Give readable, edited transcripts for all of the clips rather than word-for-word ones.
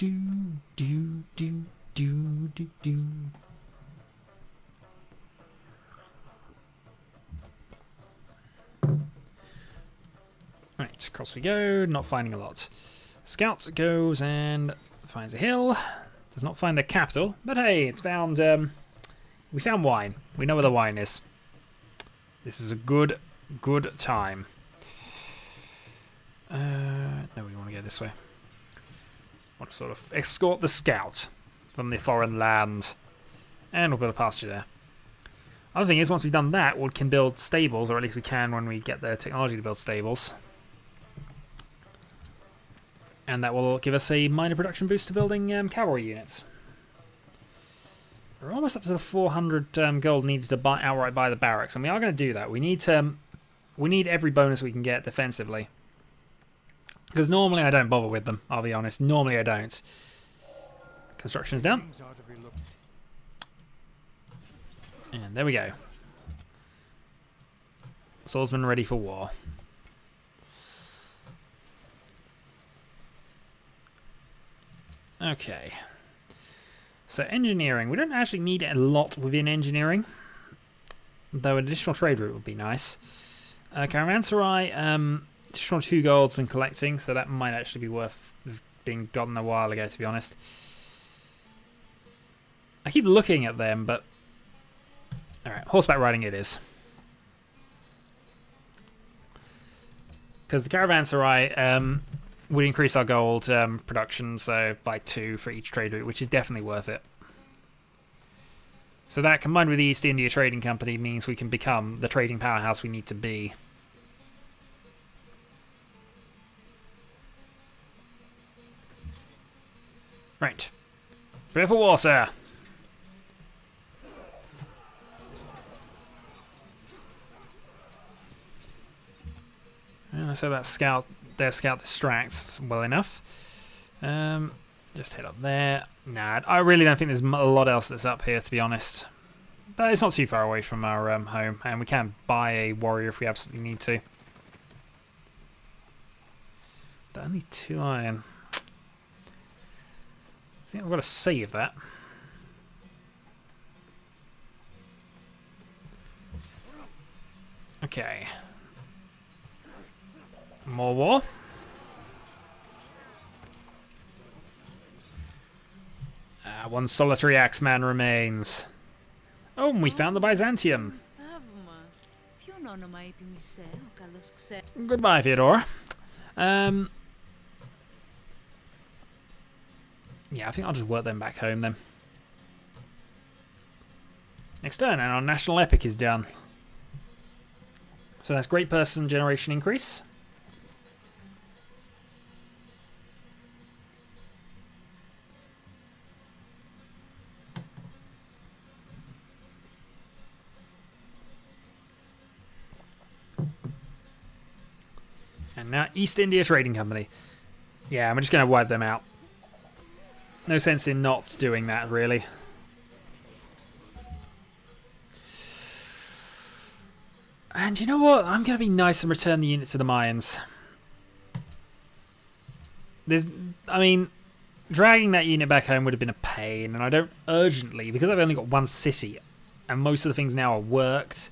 do, do, do, do, do. Right, across we go, not finding a lot. Scout goes and finds a hill. Does not find the capital, but hey, it's found. We found wine. We know where the wine is. This is a good time. No, we want to go this way. Want to sort of escort the scout from the foreign land, and we'll build a pasture there. Other thing is, once we've done that, we can build stables, or at least we can when we get the technology to build stables. And that will give us a minor production boost to building cavalry units. We're almost up to the 400 gold needed to outright buy the barracks, and we are going to do that. We need every bonus we can get defensively. Because normally I don't bother with them, I'll be honest. Normally I don't. Construction's done. And there we go. Swordsman ready for war. Okay. So engineering. We don't actually need a lot within engineering. Though an additional trade route would be nice. Caravanserai, additional 2 golds when collecting. So that might actually be worth being gotten a while ago, to be honest. I keep looking at them, but... Alright, horseback riding it is. Because the Caravanserai would increase our gold production, so by 2 for each trade route, which is definitely worth it. So that, combined with the East India Trading Company, means we can become the trading powerhouse we need to be. Right. Prepare for war, sir. And I said that scout, their scout distracts well enough. Just head up there. Nah, I really don't think there's a lot else that's up here, to be honest. But it's not too far away from our home, and we can buy a warrior if we absolutely need to. But only 2 iron. I think I've got to save that. Okay. More war. One solitary axeman remains. Oh, and we found the Byzantium. Goodbye, Theodore. Yeah, I think I'll just work them back home then. Next turn, and our national epic is done. So that's great person generation increase. And now East India Trading Company. Yeah, I'm just going to wipe them out. No sense in not doing that, really. And you know what? I'm going to be nice and return the unit to the mines. I mean, dragging that unit back home would have been a pain, and I don't urgently, because I've only got 1 city, and most of the things now are worked,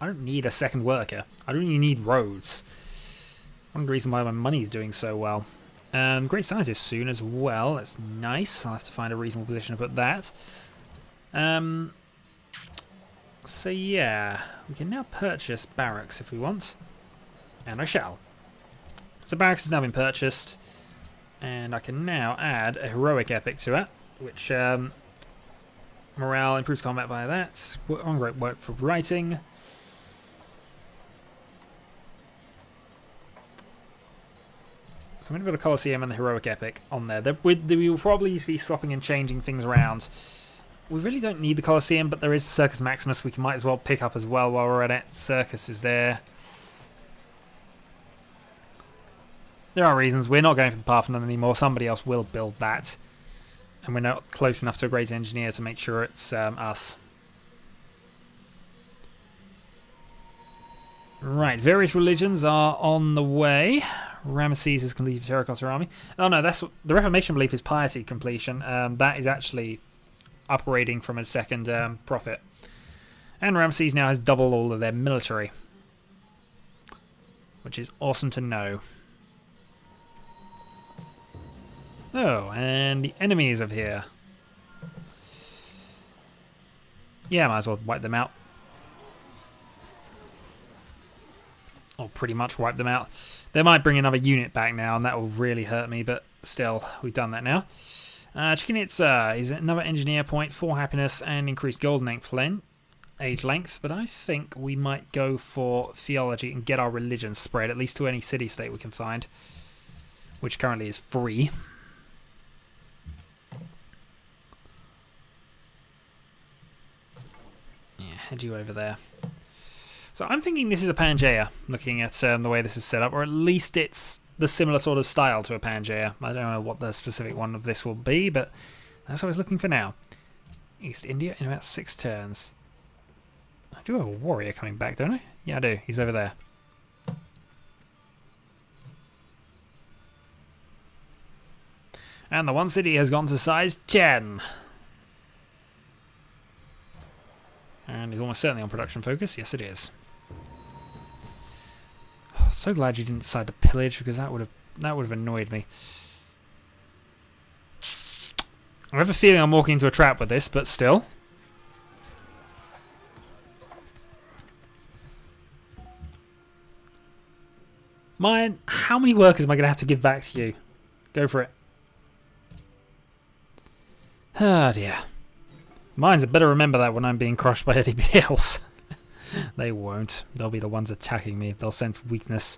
I don't need a second worker. I don't even need roads. One of the reasons why my money is doing so well. Great scientist soon as well. That's nice. I'll have to find a reasonable position to put that. So yeah, we can now purchase barracks if we want. And I shall. So barracks has now been purchased. And I can now add a heroic epic to it. Which morale improves combat by that. On great work for writing. So I'm going to put a Colosseum and the Heroic Epic on there. We will probably be swapping and changing things around. We really don't need the Colosseum, but there is Circus Maximus we might as well pick up as well while we're at it. Circus is there. There are reasons. We're not going for the Parthenon anymore. Somebody else will build that. And we're not close enough to a great engineer to make sure it's us. Right, various religions are on the way. Ramesses has completed Terracotta Army. Oh no, that's the Reformation belief is piety completion. That is actually upgrading from a second prophet. And Ramesses now has double all of their military, which is awesome to know. Oh, and the enemies of here. Yeah, might as well wipe them out. Or pretty much wipe them out. They might bring another unit back now, and that will really hurt me, but still, we've done that now. Chikinitsa is another engineer point, 4 happiness, and increased golden age length, but I think we might go for theology and get our religion spread, at least to any city-state we can find, which currently is free. Yeah, head you over there. So I'm thinking this is a Pangaea, looking at the way this is set up, or at least it's the similar sort of style to a Pangaea. I don't know what the specific one of this will be, but that's what I was looking for now. East India in about 6 turns. I do have a warrior coming back, don't I? Yeah, I do. He's over there. And the one city has gone to size 10. And he's almost certainly on production focus. Yes, it is. Oh, so glad you didn't decide to pillage, because that would have annoyed me. I have a feeling I'm walking into a trap with this, but still. Mine, how many workers am I going to have to give back to you? Go for it. Oh dear. Mines had better remember that when I'm being crushed by anybody else. They won't. They'll be the ones attacking me. They'll sense weakness.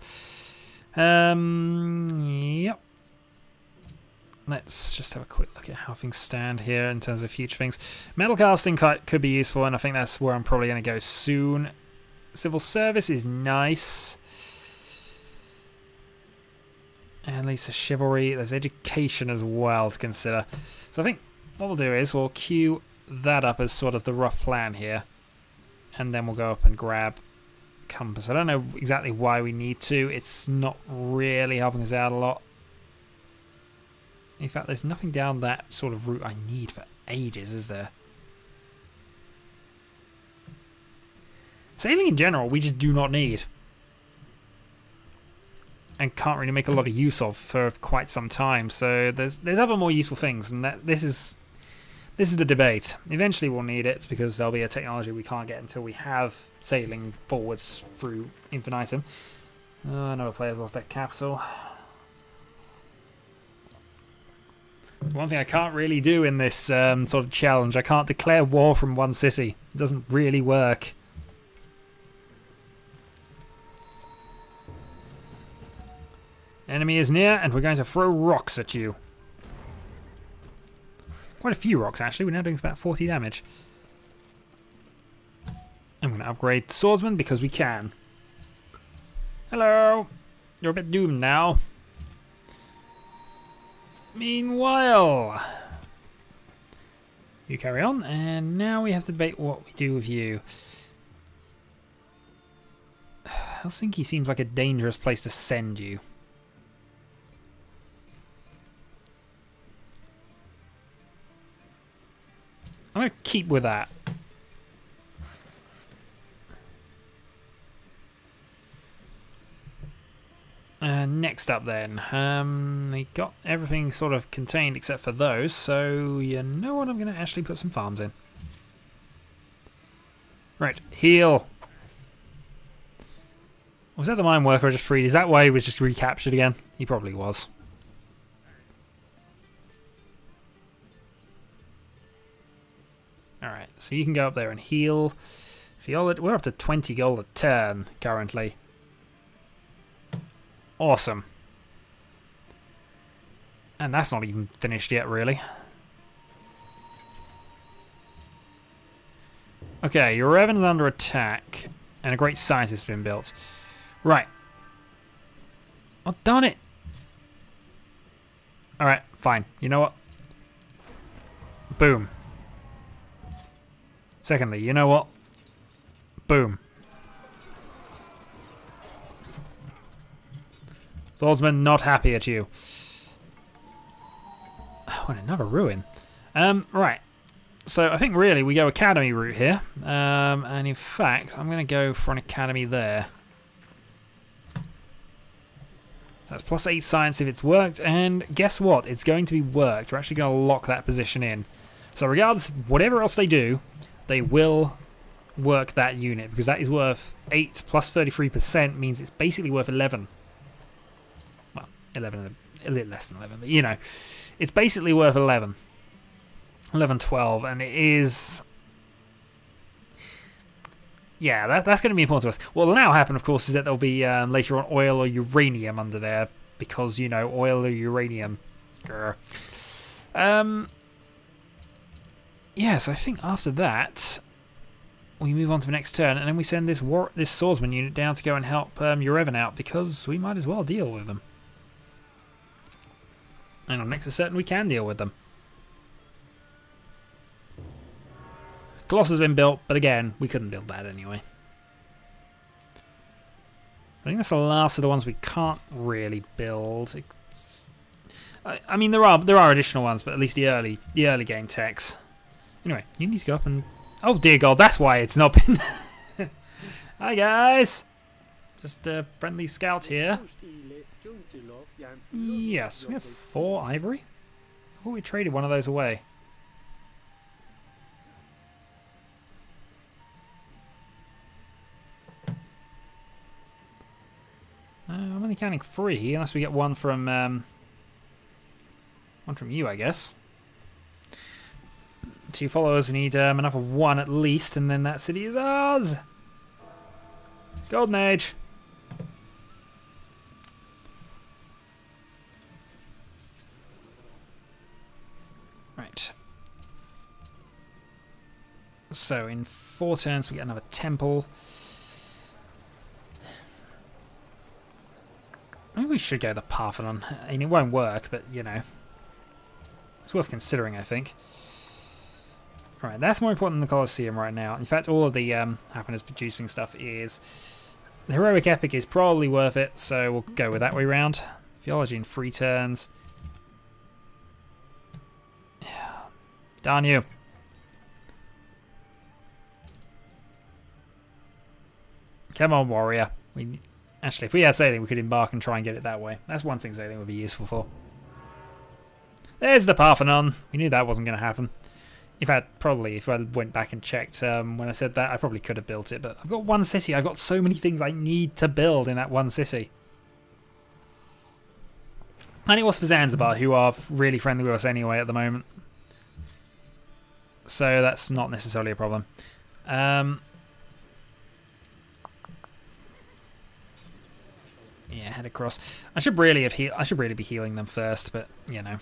Yep. Let's just have a quick look at how things stand here in terms of future things. Metal casting could be useful, and I think that's where I'm probably going to go soon. Civil service is nice. And at least a chivalry. There's education as well to consider. So I think what we'll do is we'll queue that up as sort of the rough plan here, and then we'll go up and grab compass. I don't know exactly why we need to. It's not really helping us out a lot. In fact, there's nothing down that sort of route I need for ages, is there? Sailing in general, we just do not need, and can't really make a lot of use of for quite some time. So there's other more useful things, and that this is the debate. Eventually we'll need it, because there'll be a technology we can't get until we have sailing forwards through infinitum. Oh, another player's lost their capital. One thing I can't really do in this sort of challenge, I can't declare war from one city. It doesn't really work. Enemy is near, and we're going to throw rocks at you. Quite a few rocks, actually. We're now doing about 40 damage. I'm going to upgrade Swordsman because we can. Hello! You're a bit doomed now. Meanwhile, you carry on, and now we have to debate what we do with you. Helsinki seems like a dangerous place to send you. I'm going to keep with that. Next up then, they got everything sort of contained except for those, so you know what, I'm going to actually put some farms in. Right, heal. Was that the mine worker I just freed? Is that why he was just recaptured again? He probably was. Alright, so you can go up there and heal. We're up to 20 gold a turn currently. Awesome. And that's not even finished yet, really. Okay, your Revan's under attack, and a great scientist has been built. Right. Oh, darn it! Alright, fine. You know what? Boom. Secondly, you know what? Boom. Swordsman not happy at you. Oh, and another ruin. Right. So I think really we go academy route here. And in fact, I'm going to go for an academy there. That's +8 science if it's worked. And guess what? It's going to be worked. We're actually going to lock that position in. So regardless of whatever else they do, they will work that unit. Because that is worth 8 plus 33% means it's basically worth 11. Well, 11, a little less than 11. But you know, it's basically worth 11. 11, 12. And it is... Yeah, that's going to be important to us. What will now happen, of course, is that there'll be later on oil or uranium under there. Because, you know, oil or uranium. Grr. Yeah, so I think after that, we move on to the next turn. And then we send this swordsman unit down to go and help Urevan out. Because we might as well deal with them. And on next is certain we can deal with them. Colossus has been built, but again, we couldn't build that anyway. I think that's the last of the ones we can't really build. I mean, there are additional ones, but at least the early game techs. Anyway, you need to go up and... Oh dear God, that's why it's not been... Hi guys! Just a friendly scout here. Yes, we have 4 ivory. I thought we traded one of those away. I'm only counting 3, unless we get one from you, I guess. 2 followers. We need another 1 at least, and then that city is ours. Golden Age. Right. So in 4 turns, we get another temple. Maybe we should go the Parthenon. I mean, it won't work, but, you know. It's worth considering, I think. Alright, that's more important than the Colosseum right now. In fact, all of the happiness producing stuff is... The Heroic Epic is probably worth it, so we'll go with that way round. Theology in 3 turns. Darn you. Come on, warrior. Actually, if we had sailing, we could embark and try and get it that way. That's one thing sailing would be useful for. There's the Parthenon. We knew that wasn't going to happen. In fact, probably, if I went back and checked when I said that, I probably could have built it. But I've got 1 city. I've got so many things I need to build in that 1 city. And it was for Zanzibar, who are really friendly with us anyway at the moment. So that's not necessarily a problem. Yeah, head across. I should really be healing them first, but you know.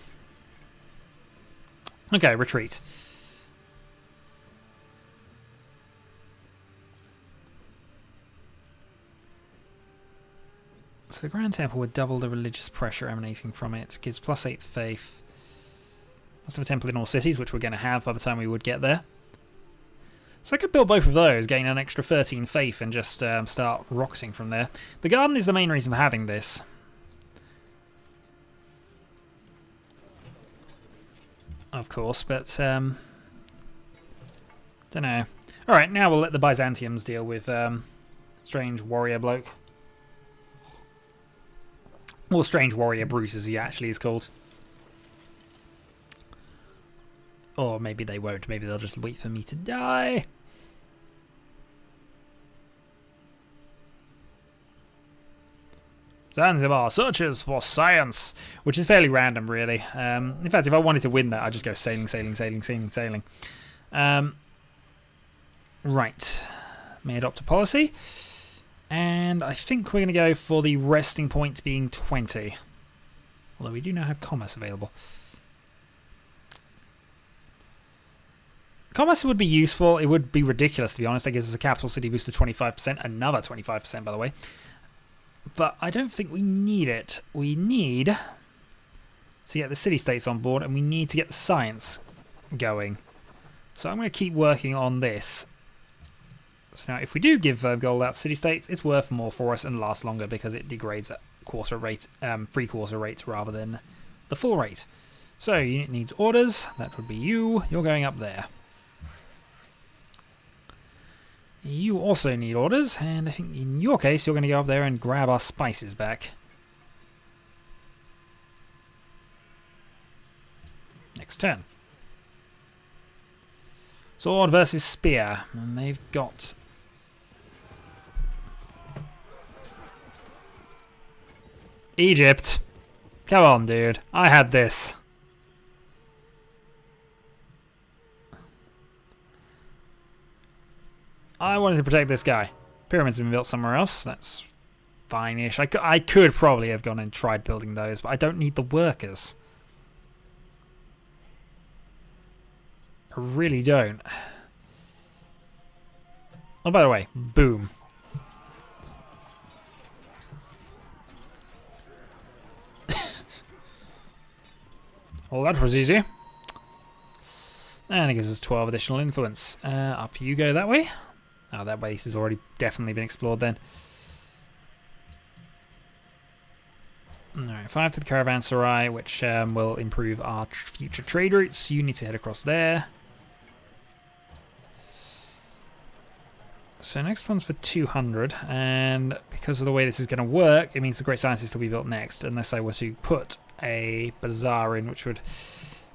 Okay, retreat. So the Grand Temple would double the religious pressure emanating from it. Gives +8 faith. Must have a temple in all cities, which we're going to have by the time we would get there. So I could build both of those, gain an extra 13 faith, and just start rocketing from there. The garden is the main reason for having this. Of course, but... don't know. Alright, now we'll let the Byzantiums deal with Strange Warrior Bloke. Or Strange Warrior Bruce, as he actually is called. Or maybe they won't. Maybe they'll just wait for me to die. Zanzibar searches for science, which is fairly random, really. In fact, if I wanted to win that, I'd just go sailing, sailing, sailing, sailing, sailing. Right. May adopt a policy. And I think we're going to go for the resting point being 20. Although we do now have commerce available. Commerce would be useful. It would be ridiculous, to be honest. That gives us a capital city boost of 25%. Another 25%, by the way. But I don't think we need it. We need to get the city-states on board, and we need to get the science going. So I'm going to keep working on this. So now, if we do give gold out to city-states, it's worth more for us and lasts longer because it degrades quarter rate, 3/4 rate rather than the full rate. So unit needs orders. That would be you. You're going up there. You also need orders, and I think in your case you're going to go up there and grab our spices back. Next turn. Sword versus spear, and they've got... Egypt. Come on, dude. I had this. I wanted to protect this guy. Pyramids have been built somewhere else. That's fine-ish. I could probably have gone and tried building those, but I don't need the workers. I really don't. Oh, by the way, boom. Well, that was easy. And it gives us 12 additional influence. Up you go that way. Oh, that base has already definitely been explored then. Alright, 5 to the caravanserai, which will improve our future trade routes. You need to head across there. So next one's for 200, and because of the way this is going to work, it means the Great Scientist will be built next, unless I were to put a bazaar in, which would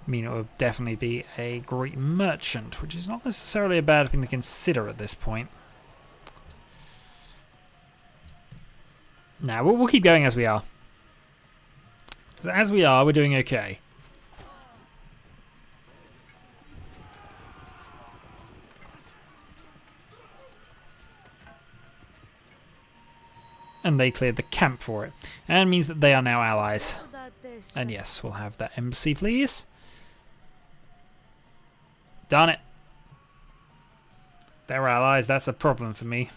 mean it would definitely be a Great Merchant, which is not necessarily a bad thing to consider at this point. Nah, we'll keep going as we are. Because as we are, we're doing okay. And they cleared the camp for it. And it means that they are now allies. And yes, we'll have that embassy, please. Darn it. They're allies, that's a problem for me.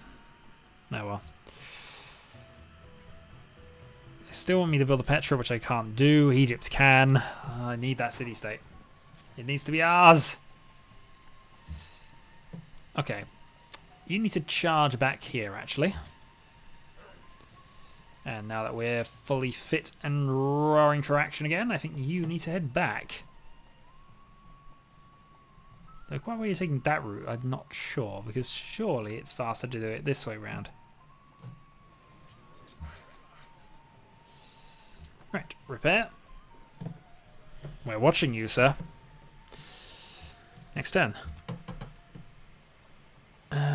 Oh well. They still want me to build a Petra, which I can't do. Egypt can. I need that city-state. It needs to be ours. Okay. You need to charge back here, actually. And now that we're fully fit and roaring for action again, I think you need to head back. Though quite why you're taking that route, I'm not sure, because surely it's faster to do it this way round. Right, repair. We're watching you, sir. Next turn.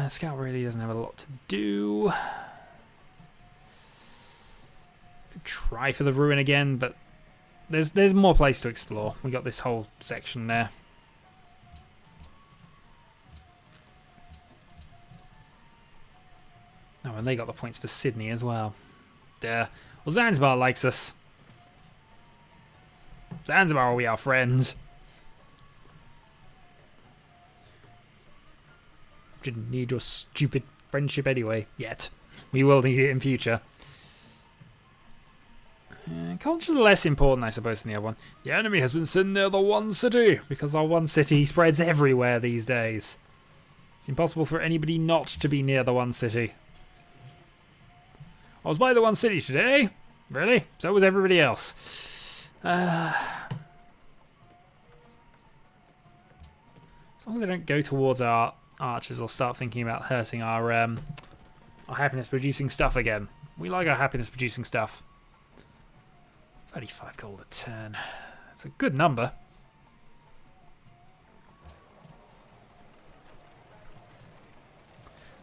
Scout really doesn't have a lot to do. Could try for the ruin again, but there's more place to explore. We got this whole section there. Oh, and they got the points for Sydney as well. Well, Zanzibar likes us. Zanzibar, we are friends. Didn't need your stupid friendship anyway, yet. We will need it in future. Culture's less important, I suppose, than the other one. The enemy has been sent near the one city, because our one city spreads everywhere these days. It's impossible for anybody not to be near the one city. I was by the one city today. Really? So was everybody else. As long as they don't go towards our archers or start thinking about hurting our happiness-producing stuff again. We like our happiness-producing stuff. 35 gold a turn. That's a good number.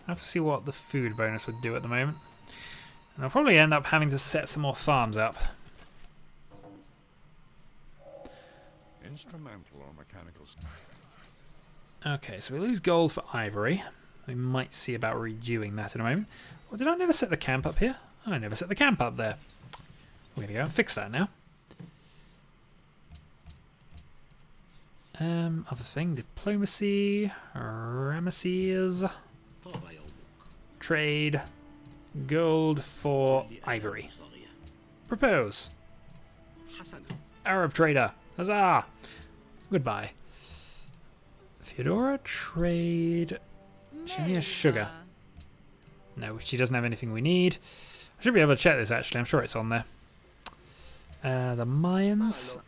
I have to see what the food bonus would do at the moment. And I'll probably end up having to set some more farms up. Instrumental or mechanical. Okay, so we lose gold for ivory. We might see about redoing that in a moment. Well, did I never set the camp up here? Oh, I never set the camp up there. We're going to go and fix that now. Other thing, diplomacy, Ramesses, trade, gold for ivory. Propose. Arab trader, huzzah! Goodbye. Theodora, trade. She only has sugar. No, she doesn't have anything we need. I should be able to check this actually. I'm sure it's on there. The Mayans.